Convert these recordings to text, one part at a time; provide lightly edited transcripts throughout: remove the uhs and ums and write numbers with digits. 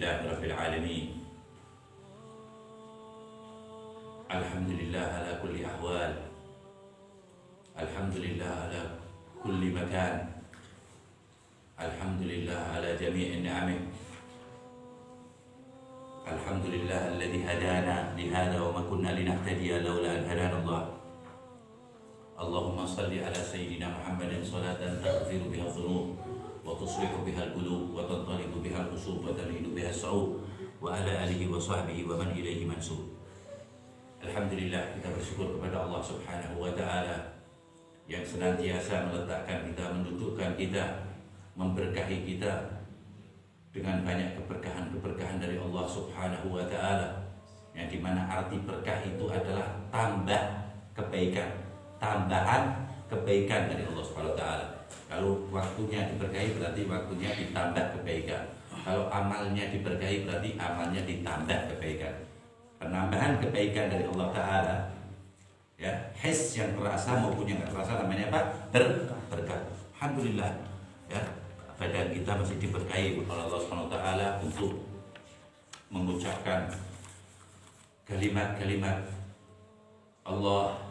Alhamdulillah Rabbil Alamin. Alhamdulillah ala kulli ahwal. Alhamdulillah ala kulli makan. Alhamdulillah ala jami'in ni'amih. Alhamdulillah alladhi hadana lihada wa ma kunna linahtadiya laula an hadana Allah. Allahumma salli ala sayyidina Muhammadin salatan taghfiru biha dhunub wa tuslihu biha al-qulub wa tantaliqu biha al-qusub wa talinu biha as-sa'ub wa ala alihi wa sahbihi wa man ilaihi mansub. Alhamdulillah, kita bersyukur kepada Allah Subhanahu wa ta'ala yang senantiasa meletakkan kita, mendudukkan kita, memberkahi kita dengan banyak keberkahan-keberkahan dari Allah Subhanahu wa ta'ala, yang dimana arti berkah itu adalah tambah kebaikan, tambahan kebaikan dari Allah Subhanahu wa ta'ala. Kalau waktunya diberkahi berarti waktunya ditambah kebaikan. Kalau amalnya diberkahi berarti amalnya ditambah kebaikan. Penambahan kebaikan dari Allah Ta'ala, ya, his yang terasa maupun yang tidak terasa, namanya apa? Berkah. Alhamdulillah, ya, badan kita masih diberkahi oleh Allah Subhanahu wa ta'ala untuk mengucapkan kalimat-kalimat Allah,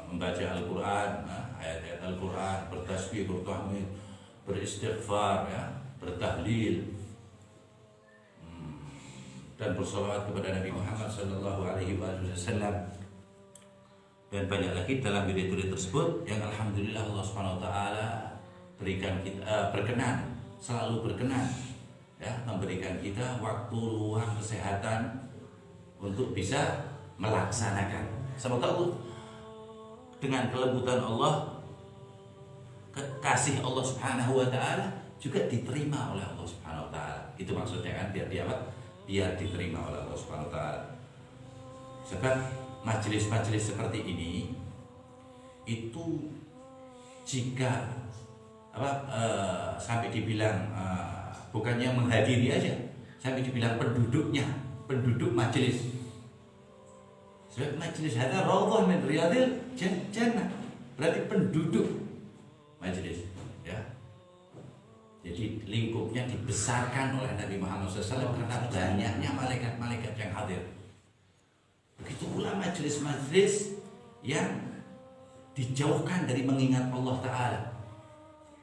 membaca Al-Quran, ayat-ayat Al-Quran, bertasbih, bertahmid, beristighfar, ya, bertahlil, dan bersalawat kepada Nabi Muhammad sallallahu alaihi wasallam, dan banyak lagi dalam wirid-wirid tersebut yang alhamdulillah Allah Subhanahu wa taala berikan kita berkenan, selalu berkenan, ya, memberikan kita waktu, luang, kesehatan untuk bisa melaksanakan. Semoga Allah dengan kelembutan Allah, kasih Allah Subhanahu wa taala juga diterima oleh Allah Subhanahu wa taala. Itu maksudnya kan, biar dia apa? Biar diterima oleh Allah Subhanahu wa taala. Sebab majelis-majelis seperti ini itu jika sampai dibilang bukannya menghadiri aja, sampai dibilang penduduk majelis. Sebab majelis hadza raudhah min riyadil jannah, berarti penduduk majelis, ya. Jadi lingkupnya dibesarkan oleh Nabi Muhammad SAW karena banyaknya malaikat-malaikat yang hadir. Begitu pula majelis-majelis yang dijauhkan dari mengingat Allah Ta'ala.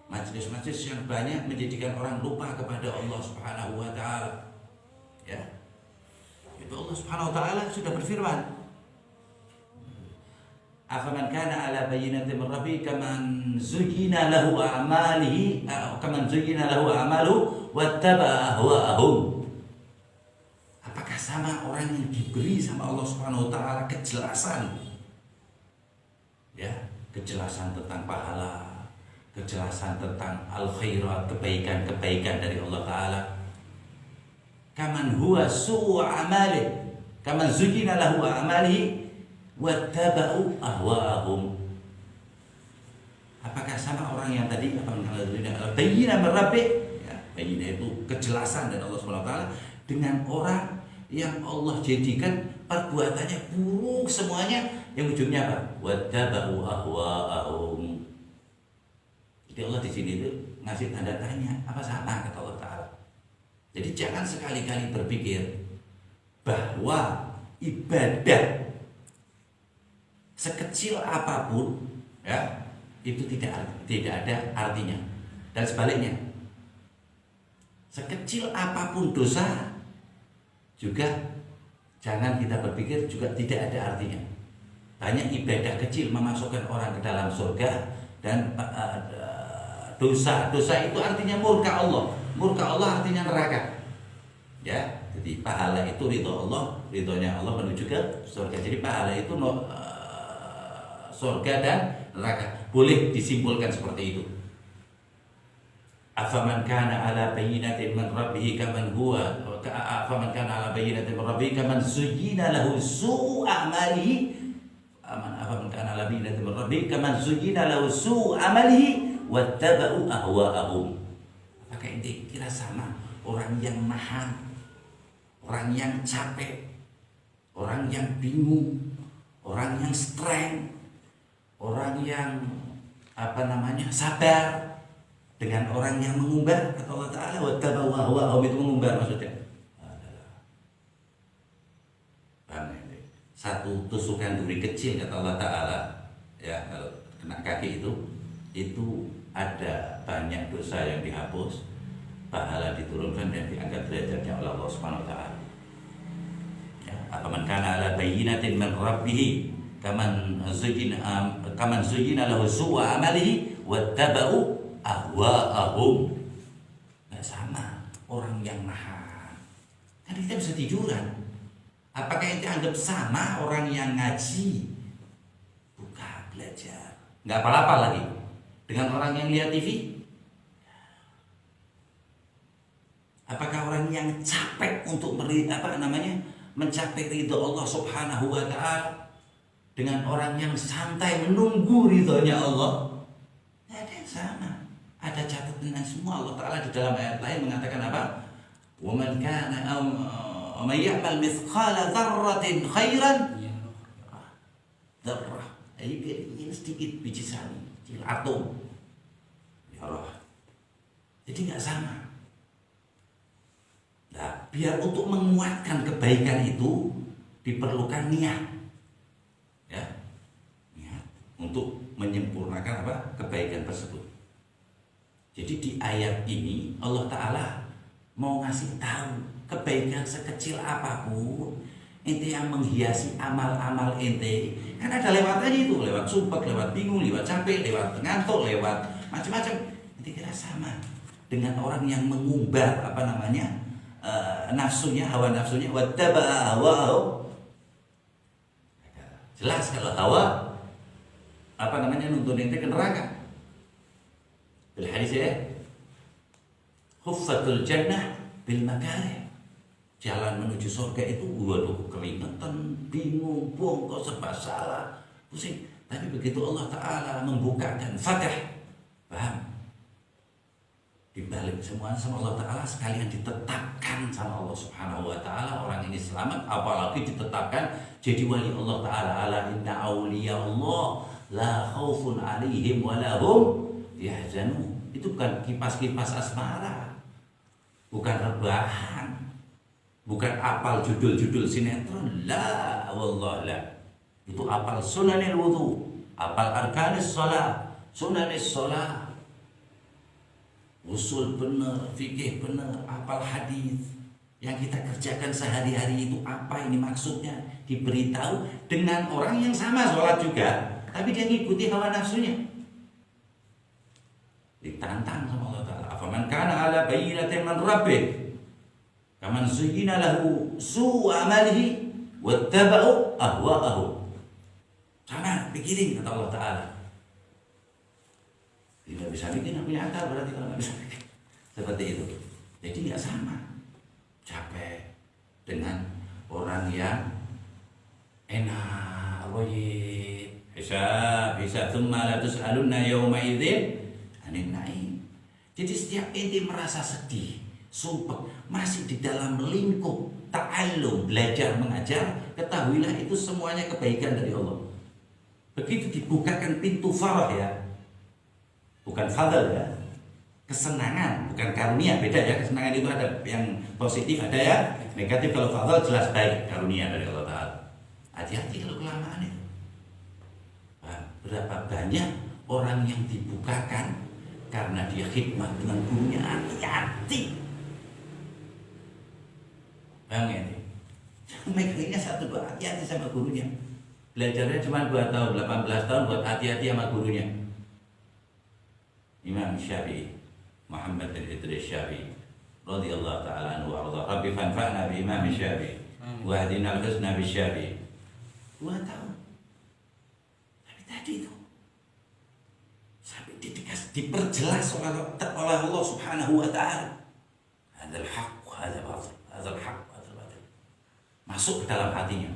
Majelis-majelis yang banyak menjadikan orang lupa kepada Allah Subhanahu wa ta'ala, ya. Itu Allah Subhanahu wa ta'ala sudah berfirman, afaman kana ala bayyinatin min rabbi kaman zuyyina lahu a'maluhu wattaba ahwa'ahum. Apakah sama orang yang diberi sama Allah Subhanahu wa taala kejelasan, ya, kejelasan tentang pahala, kejelasan tentang al-khairat, kebaikan-kebaikan dari Allah taala, kaman huwa su'u amalihi kaman zuyyina lahu a'maluhu wattaba'u ahwa'ahum. Apakah sama orang yang tadi bayyinah min rabbih, ya, bayyinah itu kejelasan dari Allah Subhanahu wa taala, dengan orang yang Allah jadikan perbuatannya buruk semuanya, yang ujungnya apa? Wattaba'u ahwa'ahum. Jadi Allah di sini itu ngasih tanda tanya, apa sama kata Allah Ta'ala. Jadi jangan sekali-kali berpikir bahwa ibadah sekecil apapun, ya, itu tidak ada artinya. Dan sebaliknya, sekecil apapun dosa juga jangan kita berpikir juga tidak ada artinya. Banyak ibadah kecil memasukkan orang ke dalam surga, dan dosa itu artinya murka Allah. Murka Allah artinya neraka, ya. Jadi pahala itu ridho Allah, ridhonya Allah menuju ke surga. Jadi pahala itu surga dan neraka, boleh disimpulkan seperti itu. Afaman kana ala bayyinatin min rabbih kaman zuyyina lahu su'u amalihi afaman kana ala bayyinatin min rabbih kaman zuyyina lahu su'u amalihi wattaba'u ahwa'ahum. Apakah ente kira sama orang yang nahan, orang yang capek, orang yang bingung, orang yang strength, orang yang sabar, dengan orang yang mengumbar, kata Allah Ta'ala, wattaba'u ahwa'ahum, itu mengumbar maksudnya adalah satu tusukan duri kecil, kata Allah Ta'ala, ya, kalau kena kaki itu ada banyak dosa yang dihapus, pahala diturunkan dan diangkat derajatnya oleh Allah Subhanahu wa taala. Ya, afaman kana ala bayyinatin min rabbih kaman zuyina lahu su'u amalihi wattaba'u ahwa'ahum. Enggak sama orang yang nahan. Kan kita bisa tiduran. Apakah ente anggap sama orang yang ngaji? Bukan belajar. Enggak apa-apa lagi dengan orang yang lihat TV? Apakah orang yang capek untuk mencapai ridho Allah Subhanahu wa taala dengan orang yang santai menunggu ridhonya Allah? Tidak ada yang sama. Ada catatan semua. Allah Taala di dalam ayat lain mengatakan apa? Wa man kana man ya'mal mithqala dzarratin khairan dzarrah. Ini sedikit biji sawi, kecil atom. Ya Allah. Jadi nggak sama. Nah, biar untuk menguatkan kebaikan itu diperlukan niat, ya, niat untuk menyempurnakan kebaikan tersebut. Jadi di ayat ini Allah Ta'ala mau ngasih tahu kebaikan sekecil apapun, ente yang menghiasi amal-amal ente, kan ada lewatannya itu, lewat sumpah, lewat bingung, lewat capek, lewat ngantuk, lewat macam-macam. Ente kira sama dengan orang yang mengumbar nafsunya, hawa nafsunya, wattaba'a hawahu. Jelas kalau hawa nuntun ente ke neraka. Bil hadis ya, huffatul jannah bil makarih. Jalan menuju surga itu waduh keringetan, bingung, bongkok, serba salah, pusing. Tapi begitu Allah Ta'ala membukakan fatah, paham? Dibalik semuanya sama Allah Ta'ala, sekalian ditetapkan sama Allah Subhanahu wa Ta'ala orang ini selamat, apalagi ditetapkan jadi wali Allah Ta'ala. Ala inna awliya Allah la khaufun alaihim wa lahum yahzanun. Itu bukan kipas-kipas asmara, bukan rebahan, bukan apal judul-judul sinetron, la wallah la. Itu apal sunanil wudu, apal arkanis shalah, sunanis shalah, usul benar, fikih benar, apal hadis. Yang kita kerjakan sehari-hari itu apa ini maksudnya? Diberitahu dengan orang yang sama sholat juga, tapi dia ngikuti hawa nafsunya. Ditantang sama Allah Ta'ala. Afaman kana ala bayyinatin min rabbih kaman zuyyina lahu su'u amalihi wattaba'u ahwa'ahum. Sama, pikirin, kata Allah Ta'ala. Tidak bisa bikin, punya akal berarti kalau nggak bisa bikin. Seperti itu. Jadi nggak sama. Capek dengan orang yang enak, wajib, bisa thumma la tus'alunna yawma idzin anin na'im. Jadi setiap ente merasa sedih, sumpah, masih di dalam lingkup ta'allum, belajar mengajar, ketahuilah itu semuanya kebaikan dari Allah. Begitu dibukakan pintu farah ya, bukan fadl ya, kesenangan, bukan karunia, beda ya. Kesenangan itu ada yang positif, ada ya negatif. Kalau fadl jelas baik, karunia dari Allah Ta'ala. Hati-hati kalau kelamaan itu. Berapa banyak orang yang dibukakan karena dia khidmat dengan gurunya, hati-hati. Bang ya, megangnya 1-2, hati-hati sama gurunya. Belajarnya cuma 2 tahun, 18 tahun buat hati-hati sama gurunya. Imam Syafi'i, Muhammad bin Idris Syafi'i radhiyallahu ta'ala anhu wa arda. Rabbi fanfa'na bi Imam Syafi'i wa hadina al-husna bi Syafi'i. 2 tahun. Tapi tadi itu sampai diperjelas oleh Allah Subhanahu wa ta'ala. Hadzal haqq wa hadzal batil, hadzal haqq wa hadzal batil. Masuk ke dalam hatinya.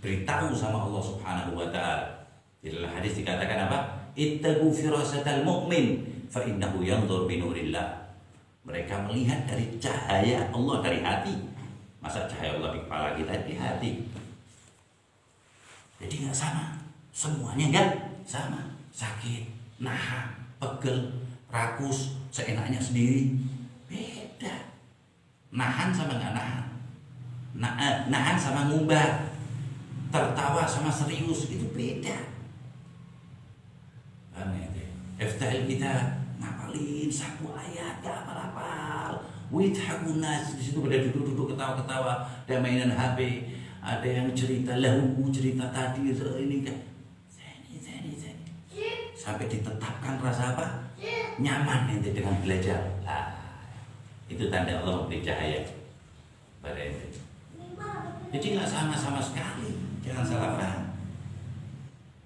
Beritahu sama Allah Subhanahu wa ta'ala. Di dalam hadis dikatakan apa? Ittaqu firasatal mu'min fa innahu yanzur bi nurillah. Mereka melihat dari cahaya Allah, dari hati. Masa cahaya Allah di kepala kita, di hati. Jadi nggak sama, semuanya nggak sama. Sakit, nahan, pegel, rakus seenaknya sendiri. Beda. Nahan sama nggak nahan. Nahan sama ngumbar. Tertawa sama serius itu beda. Paham ya? FTL kita ngapalin satu ayat gak hafal-hafal. Withakun nas di situ pada duduk-duduk ketawa-ketawa, ada mainan HP, ada yang cerita lahu, cerita tadi ini kan. Sampai ditetapkan rasa apa? Nyaman nanti dengan belajar. Itu tanda Allah memberi cahaya pada ente. Jadi nggak sama-sama sekali, jangan salah paham.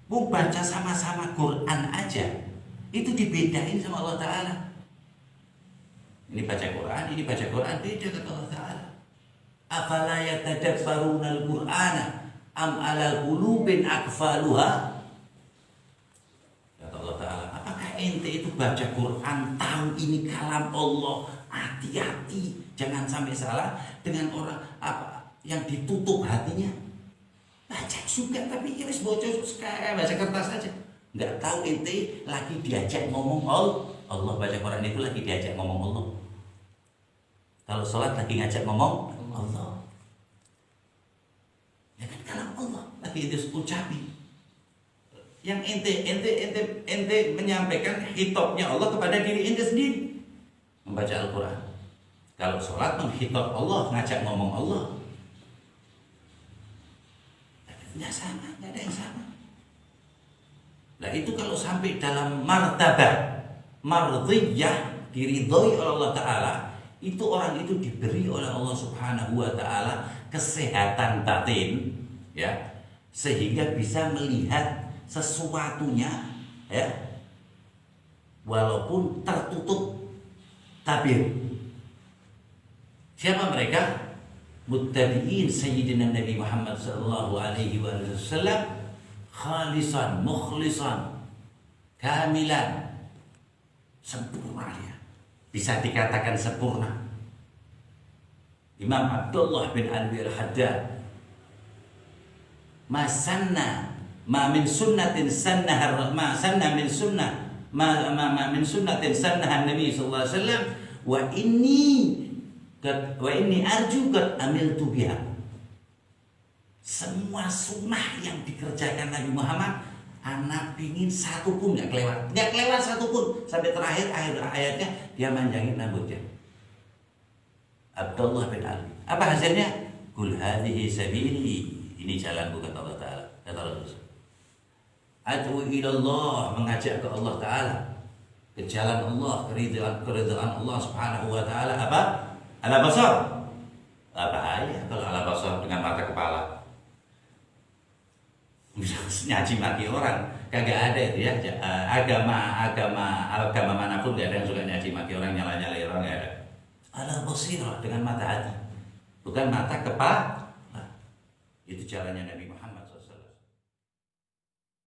Mau baca sama-sama Quran aja, itu dibedain sama Allah Ta'ala. Ini baca Quran, ini baca Quran, beda kata Allah Ta'ala. Afala yatadabbaruna al-Qur'ana am ala qulubin aqfaluha. Kata Allah Ta'ala, apakah ente itu baca Quran tahu ini kalam Allah? Hati-hati, jangan sampai salah dengan orang apa yang ditutup hatinya. Baca juga tapi iris bocor sekali, baca kertas aja. Nggak tahu ente lagi diajak ngomong Allah. Baca Quran itu lagi diajak ngomong Allah. Kalau sholat lagi ngajak ngomong Allah. Ya kan kalam Allah lagi itu ucapin. Yang ente menyampaikan hitopnya Allah kepada diri ente sendiri. Membaca Al-Quran. Kalau sholat menghitop Allah, ngajak ngomong Allah. Nggak sama, nggak ada yang sama. Nah itu kalau sampai dalam martabah mardhiyah, diridhoi oleh Allah Ta'ala, itu orang itu diberi oleh Allah Subhanahu wa Ta'ala kesehatan batin, ya, sehingga bisa melihat sesuatunya, ya, walaupun tertutup tabir. Siapa mereka? Muttabi'in Sayyidina Nabi Muhammad sallallahu alaihi wasallam, khalisan, mukhlisan, kamilan, sempurna dia. Bisa dikatakan sempurna. Imam Abdullah bin Alwi al-Haddad, ma sanna ma min sunnatin sannaha ma sanna min sunnah ma min sunnatin sannaha Nabi sallallahu alaihi wasallam wa inni arju qad amiltu biha. Semua sunnah yang dikerjakan Nabi Muhammad, anak pingin satu pun nggak kelewat satu pun, sampai terakhir akhir ayatnya dia manjangin rambutnya. Abdullah bin Ali. Apa hasilnya? Qul hadhihi sabili, ini jalanku kata Allah Ta'ala. Kata Rasul, ad'u ila Allah, mengajak ke Allah Ta'ala, ke jalan Allah, keridhaan Allah Subhanahu wa Ta'ala. Apa? Ala basar. Bahaya kalau ala basar dengan mata kepala. Bisa nyaci maki orang, kagak ada itu ya. Agama manapun gak ada yang suka nyaci maki orang, nyala-nyalain orang, gak ada. Ala basirah, dengan mata hati, bukan mata kepala. Itu jalannya Nabi Muhammad.